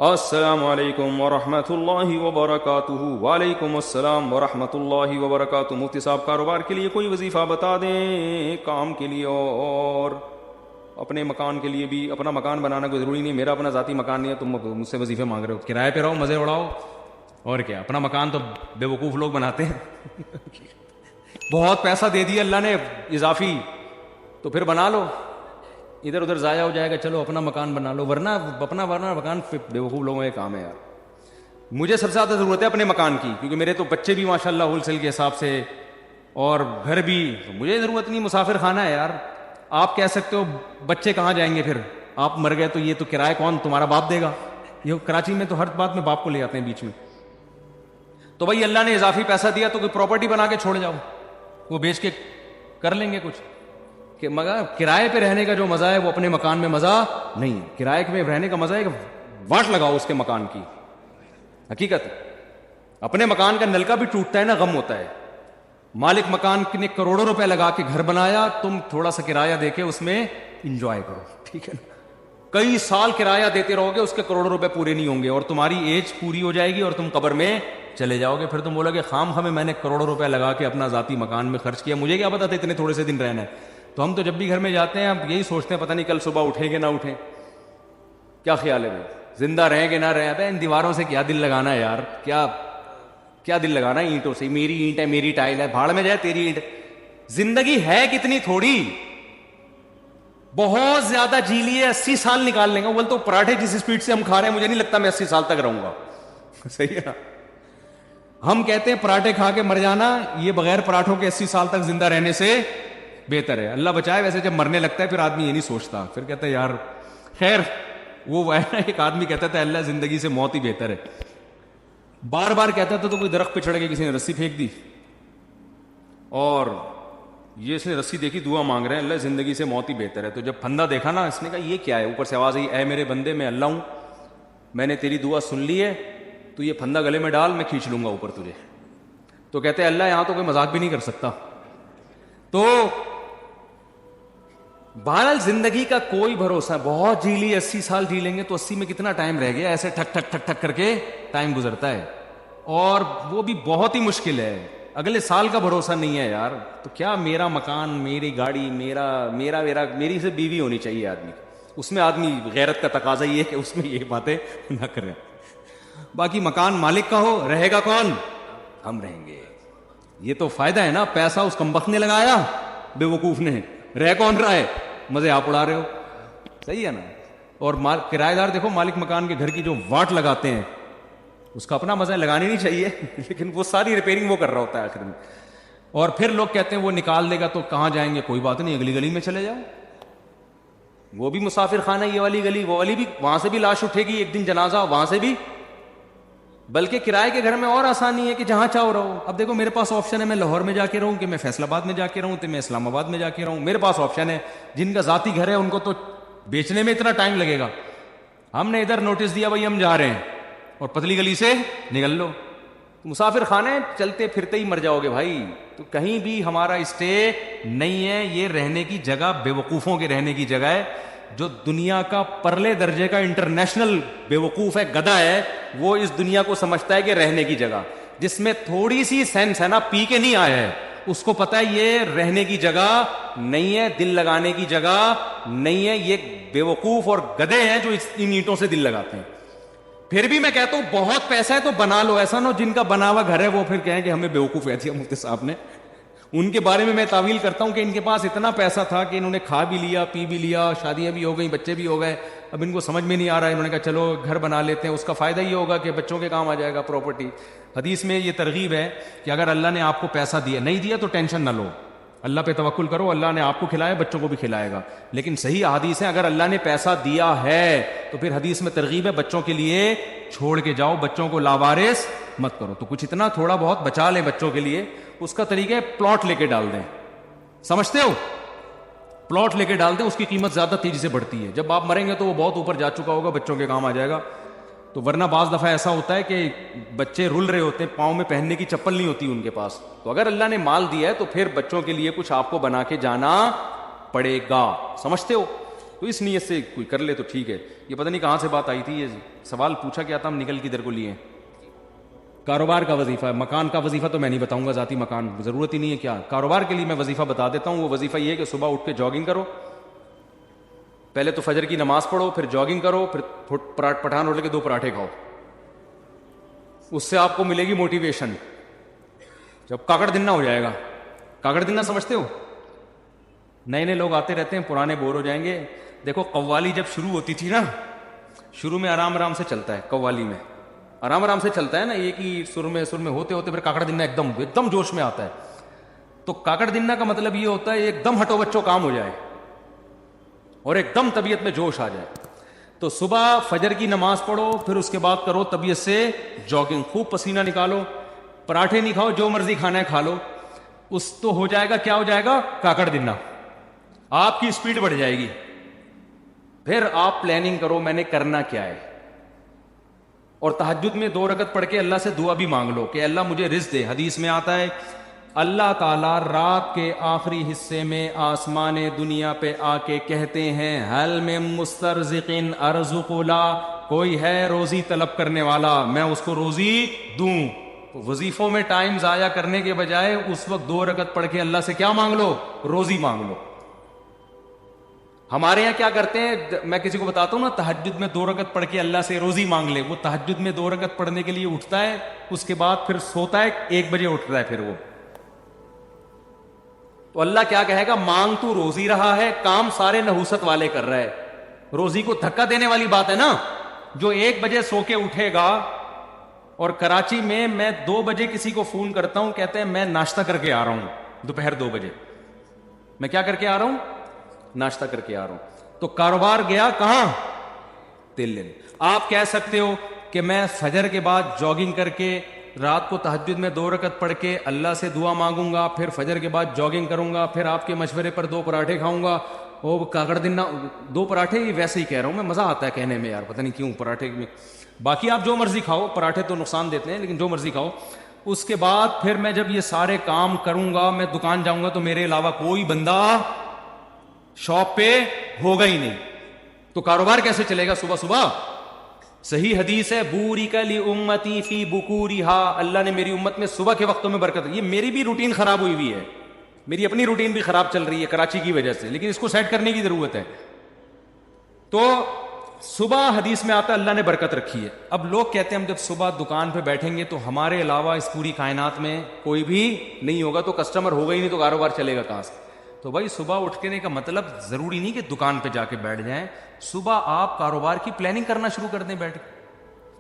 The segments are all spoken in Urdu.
السلام علیکم ورحمۃ اللہ وبرکاتہ۔ وعلیکم السلام ورحمۃ اللہ وبرکاتہ۔ مفتی صاحب کاروبار کے لیے کوئی وظیفہ بتا دیں، کام کے لیے اور اپنے مکان کے لیے بھی۔ اپنا مکان بنانا کوئی ضروری نہیں، میرا اپنا ذاتی مکان نہیں ہے، تم مجھ سے وظیفے مانگ رہے ہو؟ کرائے پہ رہو، مزے اڑاؤ، اور کیا۔ اپنا مکان تو بے وقوف لوگ بناتے ہیں بہت پیسہ دے دیا اللہ نے اضافی، تو پھر بنا لو، ادھر ادھر ضائع ہو جائے گا، چلو اپنا مکان بنا لو، ورنہ مکان بے وقوف لوگوں کا کام ہے یار۔ مجھے سب سے زیادہ ضرورت ہے اپنے مکان کی، کیونکہ میرے تو بچے بھی ماشاءاللہ ہول سیل کے حساب سے، اور گھر بھی، مجھے ضرورت نہیں، مسافر خانہ ہے یار۔ آپ کہہ سکتے ہو بچے کہاں جائیں گے، پھر آپ مر گئے تو یہ تو کرایہ کون تمہارا باپ دے گا؟ یہ کراچی میں تو ہر بات میں باپ کو لے آتے ہیں بیچ میں۔ تو بھائی اللہ نے اضافی پیسہ دیا تو کوئی پراپرٹی بنا کے چھوڑ جاؤ، وہ بیچ کے کر لیں گے کچھ۔ کہ مگر کرائے پہ رہنے کا جو مزہ ہے وہ اپنے مکان میں مزہ نہیں ہے۔ کرائے پہ رہنے کا مزہ ہے کہ واٹ لگاؤ اس کے مکان کی، حقیقت۔ اپنے مکان کا نلکا بھی ٹوٹتا ہے نا، غم ہوتا ہے۔ مالک مکان نے کروڑوں روپے لگا کے گھر بنایا، تم تھوڑا سا کرایہ دے کے اس میں انجوائے کرو، ٹھیک ہے نا۔ کئی سال کرایہ دیتے رہو گے، اس کے کروڑوں روپے پورے نہیں ہوں گے، اور تمہاری ایج پوری ہو جائے گی اور تم قبر میں چلے جاؤ گے۔ پھر تم بولو گے خام خواہ میں نے کروڑوں روپے لگا کے اپنا ذاتی مکان میں خرچ کیا، مجھے کیا پتا تھا اتنے تھوڑے سے دن رہنا ہے۔ تو ہم تو جب بھی گھر میں جاتے ہیں ہم یہی سوچتے ہیں پتہ نہیں کل صبح اٹھیں گے نہ اٹھیں، کیا خیال ہے بھائی، زندہ رہیں گے نہ رہیں؟ ابے ان دیواروں سے کیا دل لگانا ہے یار، کیا دل لگانا ہے اینٹوں سے؟ میری اینٹ ہے، میری ٹائل ہے، بھاڑ میں جائے تیری اینٹ۔ زندگی ہے کتنی تھوڑی، بہت زیادہ جی لیے 80 سال نکال لیں گے۔ بول تو پراٹھے جس اسپیڈ سے ہم کھا رہے ہیں مجھے نہیں لگتا میں 80 سال تک رہوں گا، صحیح ہے نا؟ ہم کہتے ہیں پراٹھے کھا کے مر جانا، یہ بغیر پراٹھوں کے 80 سال تک زندہ رہنے سے بہتر ہے۔ اللہ بچائے، ویسے جب مرنے لگتا ہے پھر آدمی یہ نہیں سوچتا، پھر کہتا ہے یار خیر وہ ہے نا، ایک آدمی کہتا تھا اللہ زندگی سے موت ہی بہتر ہے، بار بار کہتا تھا۔ تو کوئی درخت پہ چڑھ کے کسی نے رسی پھینک دی، اور یہ اس نے رسی دیکھی، دعا مانگ رہے ہیں اللہ زندگی سے موت ہی بہتر ہے۔ تو جب پھندا دیکھا نا، اس نے کہا یہ کیا ہے؟ اوپر سے آواز آئی، اے میرے بندے میں اللہ ہوں، میں نے تیری دعا سن لی ہے، تو یہ پھندا گلے میں ڈال، میں کھینچ لوں گا اوپر تجھے۔ تو کہتے ہیں اللہ یہاں تو کوئی مذاق بھی نہیں کر سکتا۔ تو بہرحال زندگی کا کوئی بھروسہ، بہت جی لی 80 سال جی لیں گے تو 80 میں کتنا ٹائم رہ گیا، ایسے ٹھک ٹھک ٹھک ٹھک کر کے ٹائم گزرتا ہے، اور وہ بھی بہت ہی مشکل ہے۔ اگلے سال کا بھروسہ نہیں ہے یار۔ تو کیا میرا مکان، میری گاڑی، میری سے بیوی ہونی چاہیے آدمی کی، اس میں آدمی غیرت کا تقاضا یہ ہے کہ اس میں یہ باتیں نہ کریں۔ باقی مکان مالک کا ہو، رہے گا کون؟ ہم رہیں گے۔ یہ تو فائدہ ہے نا، پیسہ اس کمبخت نے لگایا بے وقوف نے، رہ کون رہا ہے؟ مزے آپ اڑا رہے ہو، صحیح ہے نا۔ اور کرایہ دار دیکھو مالک مکان کے گھر کی جو واٹ لگاتے ہیں، اس کا اپنا مزہ ہے، لگانی نہیں چاہیے لیکن وہ ساری ریپیئرنگ وہ کر رہا ہوتا ہے آخر میں۔ اور پھر لوگ کہتے ہیں وہ نکال دے گا تو کہاں جائیں گے؟ کوئی بات نہیں، اگلی گلی میں چلے جاؤ، وہ بھی مسافر خانہ، یہ والی گلی، وہ والی بھی، وہاں سے بھی لاش اٹھے گی ایک دن، جنازہ وہاں سے بھی۔ بلکہ کرائے کے گھر میں اور آسانی ہے کہ جہاں چاہو رہو۔ اب دیکھو میرے پاس آپشن ہے، میں لاہور میں جا کے رہوں، کہ میں فیصل آباد میں جا کے رہوں، کہ میں اسلام آباد میں جا کے رہوں، میرے پاس آپشن ہے۔ جن کا ذاتی گھر ہے ان کو تو بیچنے میں اتنا ٹائم لگے گا۔ ہم نے ادھر نوٹس دیا بھائی ہم جا رہے ہیں، اور پتلی گلی سے نکل لو، مسافر خانے چلتے پھرتے ہی مر جاؤ گے بھائی۔ تو کہیں بھی ہمارا اسٹے نہیں ہے، یہ رہنے کی جگہ بے وقوفوں کے رہنے کی جگہ ہے۔ جو دنیا کا پرلے درجے کا انٹرنیشنل بے وقوف ہے، گدھا ہے، وہ اس دنیا کو سمجھتا ہے کہ رہنے کی جگہ، جس میں تھوڑی سی سینس ہے نا، پی کے نہیں آیا ہے، اس کو پتا ہے یہ رہنے کی جگہ نہیں ہے، دل لگانے کی جگہ نہیں ہے۔ یہ بے وقوف اور گدھے ہیں جو ان اینٹوں سے دل لگاتے ہیں۔ پھر بھی میں کہتا ہوں بہت پیسہ ہے تو بنا لو، ایسا نہ ہو جن کا بنا ہوا گھر ہے وہ پھر کہیں کہ ہمیں بیوقوف کہہ دیا مفتی صاحب نے۔ ان کے بارے میں تعویل کرتا ہوں کہ ان کے پاس اتنا پیسہ تھا کہ انہوں نے کھا بھی لیا، پی بھی لیا، شادیاں بھی ہو گئیں، بچے بھی ہو گئے، اب ان کو سمجھ میں نہیں آ رہا ہے، انہوں نے کہا چلو گھر بنا لیتے ہیں، اس کا فائدہ یہ ہوگا کہ بچوں کے کام آ جائے گا پراپرٹی۔ حدیث میں یہ ترغیب ہے کہ اگر اللہ نے آپ کو پیسہ دیا، نہیں دیا تو ٹینشن نہ لو، اللہ پہ توکل کرو، اللہ نے آپ کو کھلایا، بچوں کو بھی کھلائے گا۔ لیکن صحیح حدیث ہے اگر اللہ نے پیسہ دیا ہے تو پھر حدیث میں ترغیب ہے بچوں کے لیے چھوڑ کے جاؤ، بچوں کو لاوارث مت کرو۔ تو کچھ اتنا تھوڑا بہت بچا لیں بچوں کے لیے، اس کا طریقہ ہے پلاٹ لے کے ڈال دیں، سمجھتے ہو؟ پلاٹ لے کے ڈال دیں، اس کی قیمت زیادہ تیزی سے بڑھتی ہے، جب آپ مریں گے تو وہ بہت اوپر جا چکا ہوگا، بچوں کے کام آ جائے گا۔ تو ورنہ بعض دفعہ ایسا ہوتا ہے کہ بچے رل رہے ہوتے ہیں، پاؤں میں پہننے کی چپل نہیں ہوتی ان کے پاس، تو اگر اللہ نے مال دیا ہے تو پھر بچوں کے لیے کچھ آپ کو بنا کے جانا پڑے گا، سمجھتے ہو؟ تو اس نیت سے کوئی کر لے تو ٹھیک ہے. یہ پتہ نہیں کہاں سے بات آئی تھی, یہ سوال پوچھا کیا تھا, ہم نکل کدھر کو لیے. کاروبار کا وظیفہ, مکان کا وظیفہ تو میں نہیں بتاؤں گا, ذاتی مکان ضرورت ہی نہیں ہے. کیا کاروبار کے لیے میں وظیفہ بتا دیتا ہوں. وہ وظیفہ یہ ہے کہ صبح اٹھ کے جاگنگ کرو, پہلے تو فجر کی نماز پڑھو, پھر جاگنگ کرو, پھر پٹھان ہوٹل کے 2 پراٹھے کھاؤ. اس سے آپ کو ملے گی موٹیویشن. جب کاکڑ دن ہو جائے گا, کاکڑ دن سمجھتے ہو, نئے نئے لوگ آتے رہتے ہیں, پرانے بور ہو جائیں گے. دیکھو قوالی جب شروع ہوتی تھی نا, شروع میں آرام آرام سے چلتا ہے, قوالی میں آرام آرام سے چلتا ہے نا, ایک ہی سر میں ہوتے ہوتے پھر کاکڑ دن ایک دم جوش میں آتا ہے. تو کاکڑ دن کا مطلب یہ ہوتا ہے ایک دم ہٹو بچوں کام ہو جائے اور ایک دم طبیعت میں جوش آ جائے. تو صبح فجر کی نماز پڑھو, پھر اس کے بعد کرو طبیعت سے جاگنگ, خوب پسینہ نکالو. پراٹھے نہیں کھاؤ, جو مرضی کھانا ہے کھا لو. اس تو ہو جائے گا, کیا ہو جائے گا, کاکڑ دن. آپ کی اسپیڈ بڑھ جائے گی. پھر آپ پلاننگ کرو میں نے کرنا کیا ہے, اور تہجد میں 2 رکعت پڑھ کے اللہ سے دعا بھی مانگ لو کہ اللہ مجھے رزق دے. حدیث میں آتا ہے اللہ تعالیٰ رات کے آخری حصے میں آسمان دنیا پہ آ کے کہتے ہیں حل من مسترزق ارزق لا, کوئی ہے روزی طلب کرنے والا, میں اس کو روزی دوں. وظیفوں میں ٹائم ضائع کرنے کے بجائے اس وقت 2 رکعت پڑھ کے اللہ سے کیا مانگ لو, روزی مانگ لو. ہمارے یہاں کیا کرتے ہیں, میں کسی کو بتاتا ہوں نا تہجد میں 2 رکعت پڑھ کے اللہ سے روزی مانگ لے, وہ تہجد میں 2 رکعت پڑھنے کے لیے اٹھتا ہے, اس کے بعد پھر سوتا ہے, 1 بجے اٹھتا ہے پھر وہ. تو اللہ کیا کہے گا, مانگ تو روزی رہا ہے, کام سارے نحوست والے کر رہا ہے. روزی کو دھکا دینے والی بات ہے نا. جو 1 بجے سو کے اٹھے گا, اور کراچی میں 2 بجے کسی کو فون کرتا ہوں, کہتے ہیں میں ناشتہ کر کے آ رہا ہوں, دوپہر 2 بجے میں کیا کر کے آ رہا ہوں, ناشتہ کر کے آ رہا ہوں. تو کاروبار گیا کہاں, دل. آپ کہہ سکتے ہو کہ میں فجر کے بعد جاگنگ کر کے رات کو تہجد میں 2 رکعت پڑھ کے اللہ سے دعا مانگوں گا, پھر فجر کے بعد جاگنگ کروں گا, پھر آپ کے مشورے پر 2 پراٹھے کھاؤں گا. وہ کاکڑ دن 2 پراٹھے, یہ ویسے ہی کہہ رہا ہوں میں, مزہ آتا ہے کہنے میں یار, پتہ نہیں کیوں پراٹھے میں. باقی آپ جو مرضی کھاؤ, پراٹھے تو نقصان دیتے ہیں, لیکن جو مرضی کھاؤ. اس کے بعد پھر میں جب یہ سارے کام کروں گا, میں دکان جاؤں گا تو میرے علاوہ کوئی بندہ شاپ پہ ہوگا ہی نہیں. تو کاروبار کیسے چلے گا صبح صبح؟ صحیح حدیث ہے بورک لامتی فی بکورہا, اللہ نے میری امت میں صبح کے وقتوں میں برکت. یہ میری بھی روٹین خراب ہوئی ہے, میری اپنی روٹین بھی خراب چل رہی ہے کراچی کی وجہ سے, لیکن اس کو سیٹ کرنے کی ضرورت ہے. تو صبح حدیث میں آتا ہے اللہ نے برکت رکھی ہے. اب لوگ کہتے ہیں ہم جب صبح دکان پہ بیٹھیں گے تو ہمارے علاوہ اس پوری کائنات میں کوئی بھی نہیں ہوگا, تو کسٹمر ہوگا ہی نہیں, تو کاروبار چلے گا کہاں سے؟ تو بھائی صبح اٹھنے کا مطلب ضروری نہیں کہ دکان پہ جا کے بیٹھ جائیں. صبح آپ کاروبار کی پلاننگ کرنا شروع کر دیں بیٹھ کے.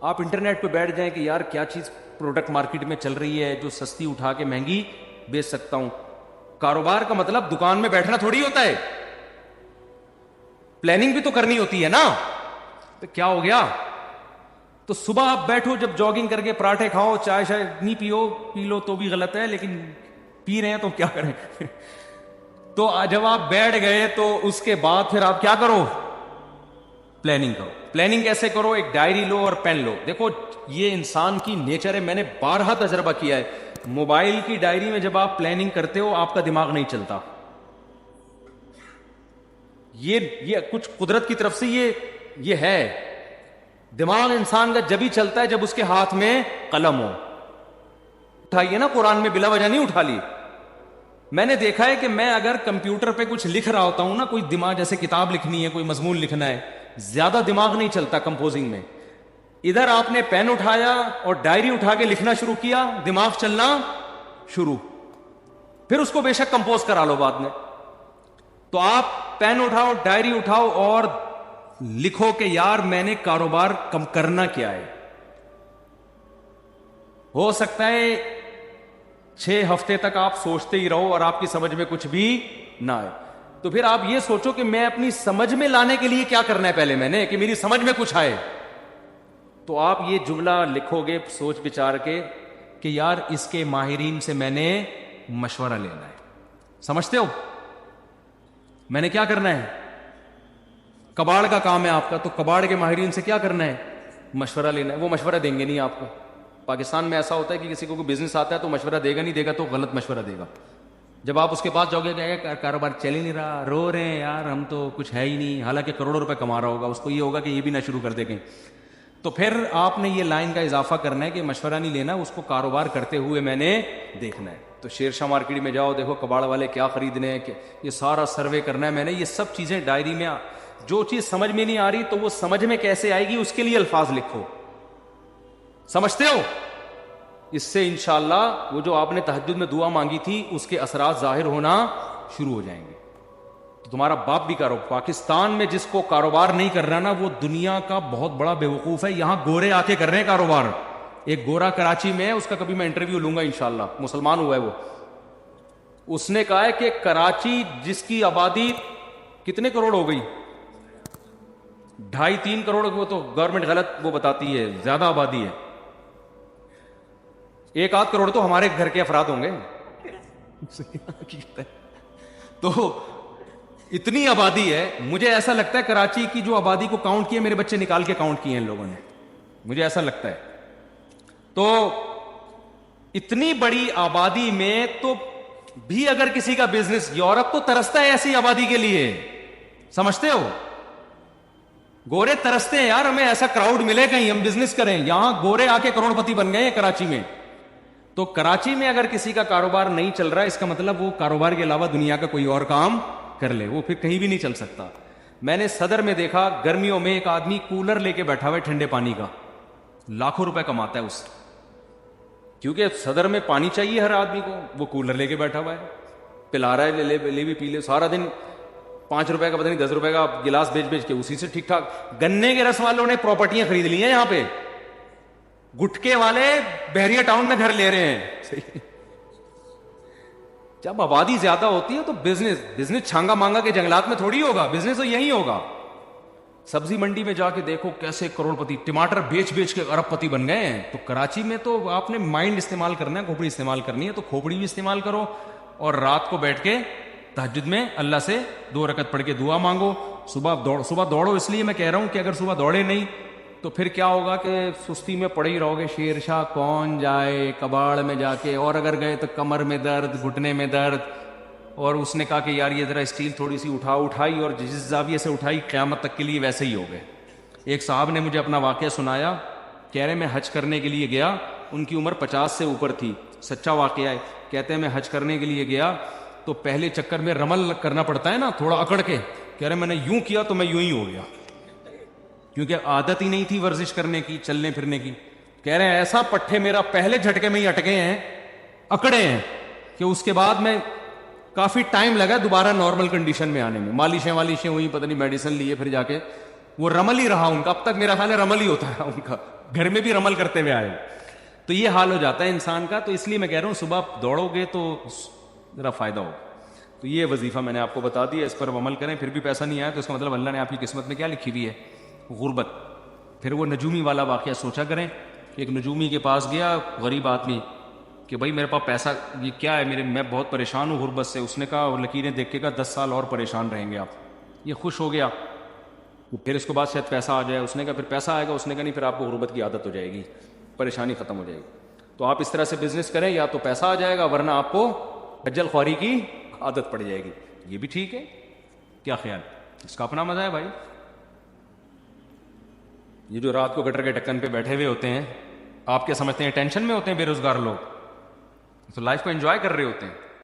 آپ انٹرنیٹ پہ بیٹھ جائیں کہ یار کیا چیز پروڈکٹ مارکیٹ میں چل رہی ہے جو سستی اٹھا کے مہنگی بیچ سکتا ہوں. کاروبار کا مطلب دکان میں بیٹھنا تھوڑی ہوتا ہے, پلاننگ بھی تو کرنی ہوتی ہے نا. تو کیا ہو گیا, تو صبح آپ بیٹھو, جب جاگنگ کر کے پراٹھے کھاؤ, چائے شاید نہیں پی لو تو بھی غلط ہے, لیکن پی رہے ہیں تو کیا کریں. تو جب آپ بیٹھ گئے تو اس کے بعد پھر آپ کیا کرو, پلاننگ کرو. پلاننگ کیسے کرو, ایک ڈائری لو اور پین لو. دیکھو یہ انسان کی نیچر ہے, میں نے بارہا تجربہ کیا ہے. موبائل کی ڈائری میں جب آپ پلاننگ کرتے ہو آپ کا دماغ نہیں چلتا. یہ کچھ قدرت کی طرف سے یہ ہے. دماغ انسان کا جب ہی چلتا ہے جب اس کے ہاتھ میں قلم ہو. اٹھائیے نا, قرآن میں بلا وجہ نہیں اٹھا لی. میں نے دیکھا ہے کہ میں اگر کمپیوٹر پہ کچھ لکھ رہا ہوتا ہوں نا, کوئی دماغ جیسے کتاب لکھنی ہے, کوئی مضمون لکھنا ہے, زیادہ دماغ نہیں چلتا کمپوزنگ میں. ادھر آپ نے پین اٹھایا اور ڈائری اٹھا کے لکھنا شروع کیا, دماغ چلنا شروع. پھر اس کو بے شک کمپوز کرا لو بعد میں. تو آپ پین اٹھاؤ, ڈائری اٹھاؤ اور لکھو کہ یار میں نے کاروبار کم کرنا کیا ہے. ہو سکتا ہے 6 ہفتے تک آپ سوچتے ہی رہو اور آپ کی سمجھ میں کچھ بھی نہ آئے. تو پھر آپ یہ سوچو کہ میں اپنی سمجھ میں لانے کے لیے کیا کرنا ہے پہلے میں نے, کہ میری سمجھ میں کچھ آئے. تو آپ یہ جملہ لکھو گے سوچ بچار کے کہ یار اس کے ماہرین سے میں نے مشورہ لینا ہے. سمجھتے ہو میں نے کیا کرنا ہے؟ کباڑ کا کام ہے آپ کا, تو کباڑ کے ماہرین سے کیا کرنا ہے؟ مشورہ لینا ہے. وہ مشورہ دیں گے نہیں آپ کو. پاکستان میں ایسا ہوتا ہے کہ کسی کو کوئی بزنس آتا ہے تو مشورہ دے گا نہیں, دے گا تو غلط مشورہ دے گا. جب آپ اس کے پاس جاؤ گے کہ کاروبار چل ہی نہیں رہا, رو رہے ہیں یار ہم تو کچھ ہے ہی نہیں, حالانکہ کروڑوں روپے کما رہا ہوگا, اس کو یہ ہوگا کہ یہ بھی نہ شروع کر دے کہیں. تو پھر آپ نے یہ لائن کا اضافہ کرنا ہے کہ مشورہ نہیں لینا, اس کو کاروبار کرتے ہوئے میں نے دیکھنا ہے. تو شیر شاہ مارکیٹ میں جاؤ, دیکھو کباڑ والے کیا خریدنے ہیں, یہ سارا سروے کرنا ہے میں نے. یہ سب چیزیں ڈائری میں, جو چیز سمجھ میں نہیں آ رہی تو وہ سمجھ میں کیسے آئے گی اس کے لیے الفاظ لکھو. سمجھتے ہو؟ اس سے انشاءاللہ وہ جو آپ نے تہجد میں دعا مانگی تھی اس کے اثرات ظاہر ہونا شروع ہو جائیں گے. تو تمہارا باپ بھی کرو. پاکستان میں جس کو کاروبار نہیں کر رہا نا وہ دنیا کا بہت بڑا بیوقوف ہے. یہاں گورے آ کے کر رہے ہیں کاروبار. ایک گورا کراچی میں ہے, اس کا کبھی میں انٹرویو لوں گا انشاءاللہ, مسلمان ہوا ہے وہ. اس نے کہا ہے کہ کراچی جس کی آبادی کتنے کروڑ ہو گئی, 2.5-3 کروڑ, وہ تو گورنمنٹ غلط وہ بتاتی ہے, زیادہ آبادی ہے. 1-8 کروڑ تو ہمارے گھر کے افراد ہوں گے. تو اتنی آبادی ہے. مجھے ایسا لگتا ہے کراچی کی جو آبادی کو کاؤنٹ کیا, میرے بچے نکال کے کاؤنٹ کیے ہیں ان لوگوں نے, مجھے ایسا لگتا ہے. تو اتنی بڑی آبادی میں تو بھی اگر کسی کا بزنس, یورپ تو ترستا ہے ایسی آبادی کے لیے, سمجھتے ہو؟ گورے ترستے ہیں یار ہمیں ایسا کراؤڈ ملے کہیں ہم بزنس کریں. یہاں گورے آ کے کروڑ پتی بن گئے ہیں کراچی میں. تو کراچی میں اگر کسی کا کاروبار نہیں چل رہا ہے, اس کا مطلب وہ کاروبار کے علاوہ دنیا کا کوئی اور کام کر لے, وہ پھر کہیں بھی نہیں چل سکتا. میں نے صدر میں دیکھا گرمیوں میں ایک آدمی کولر لے کے بیٹھا ہوا ہے ٹھنڈے پانی کا, لاکھوں روپے کماتا ہے اس سے, کیونکہ صدر میں پانی چاہیے ہر آدمی کو. وہ کولر لے کے بیٹھا ہوا ہے, پلا رہا ہے, لے بھی پی لے, سارا دن 5 روپے کا پتہ نہیں 10 روپے کا گلاس بیچ کے اسی سے ٹھیک ٹھاک. گنے کے رس والوں نے پراپرٹیاں خرید لی ہیں یہاں پہ, گٹکے والے بحریہ ٹاؤن میں گھر لے رہے ہیں. جب آبادی زیادہ ہوتی ہے تو بزنس چھانگا مانگا کے جنگلات میں تھوڑی ہوگا, بزنس تو یہی ہوگا. سبزی منڈی میں جا کے دیکھو کیسے کروڑ پتی, ٹماٹر بیچ کے ارب پتی بن گئے ہیں. تو کراچی میں تو آپ نے مائنڈ استعمال کرنا ہے, کھوپڑی استعمال کرنی ہے تو کھوپڑی بھی استعمال کرو, اور رات کو بیٹھ کے تہجد میں اللہ سے 2 رکعت پڑھ کے دعا مانگو. صبح دوڑو, اس لیے میں کہہ رہا ہوں کہ اگر صبح دوڑے نہیں تو پھر کیا ہوگا کہ سستی میں پڑے ہی رہو گے. شیر شاہ کون جائے کباڑ میں جا کے, اور اگر گئے تو کمر میں درد, گھٹنے میں درد. اور اس نے کہا کہ یار یہ ذرا اسٹیل تھوڑی سی اٹھائی, اور جس زاویے سے اٹھائی قیامت تک کے لیے ویسے ہی ہو گئے. ایک صاحب نے مجھے اپنا واقعہ سنایا, کہہ رہے میں حج کرنے کے لیے گیا, ان کی عمر 50 سے اوپر تھی, سچا واقعہ ہے. کہتے ہیں میں حج کرنے کے لیے گیا تو پہلے چکر میں رمل کرنا پڑتا ہے نا تھوڑا اکڑ کے, کہہ رہے میں نے یوں کیا تو میں یوں ہی ہو گیا, کیونکہ عادت ہی نہیں تھی ورزش کرنے کی, چلنے پھرنے کی. کہہ رہے ہیں ایسا پٹھے میرا پہلے جھٹکے میں ہی اٹکے ہیں, اکڑے ہیں, کہ اس کے بعد میں کافی ٹائم لگا دوبارہ نارمل کنڈیشن میں آنے میں. مالشیں ہوئی, پتہ نہیں میڈیسن لیے, پھر جا کے وہ رمل ہی رہا ان کا. اب تک میرا خیال ہے رمل ہی ہوتا ہے ان کا, گھر میں بھی رمل کرتے ہوئے آئے. تو یہ حال ہو جاتا ہے انسان کا. تو اس لیے میں کہہ رہا ہوں صبح دوڑو گے تو ذرا فائدہ ہو. تو یہ وظیفہ میں نے آپ کو بتا دیا, اس پر عمل کریں. پھر بھی پیسہ نہیں آیا تو اس کا مطلب اللہ نے آپ کی قسمت میں کیا لکھی ہوئی ہے, غربت. پھر وہ نجومی والا واقعہ سوچا کریں. ایک نجومی کے پاس گیا غریب آدمی کہ بھائی میرے پاس پیسہ یہ کیا ہے, میں بہت پریشان ہوں غربت سے. اس نے کہا, اور لکیریں دیکھ کے کہا 10 سال اور پریشان رہیں گے آپ. یہ خوش ہو گیا. پھر اس کے بعد شاید پیسہ آ جائے. اس نے کہا پھر پیسہ آئے گا. اس نے کہا نہیں, پھر آپ کو غربت کی عادت ہو جائے گی, پریشانی ختم ہو جائے گی. تو آپ اس طرح سے بزنس کریں, یا تو پیسہ آ جائے گا ورنہ آپ کو خجل خواری کی عادت پڑ جائے گی. یہ بھی ٹھیک ہے, کیا خیال, اس کا اپنا مزہ ہے بھائی. یہ جو رات کو گٹر کے ڈھکن پہ بیٹھے ہوئے ہوتے ہیں, آپ کیا سمجھتے ہیں ٹینشن میں ہوتے ہیں بے روزگار لوگ؟ تو لائف کو انجوائے کر رہے ہوتے ہیں.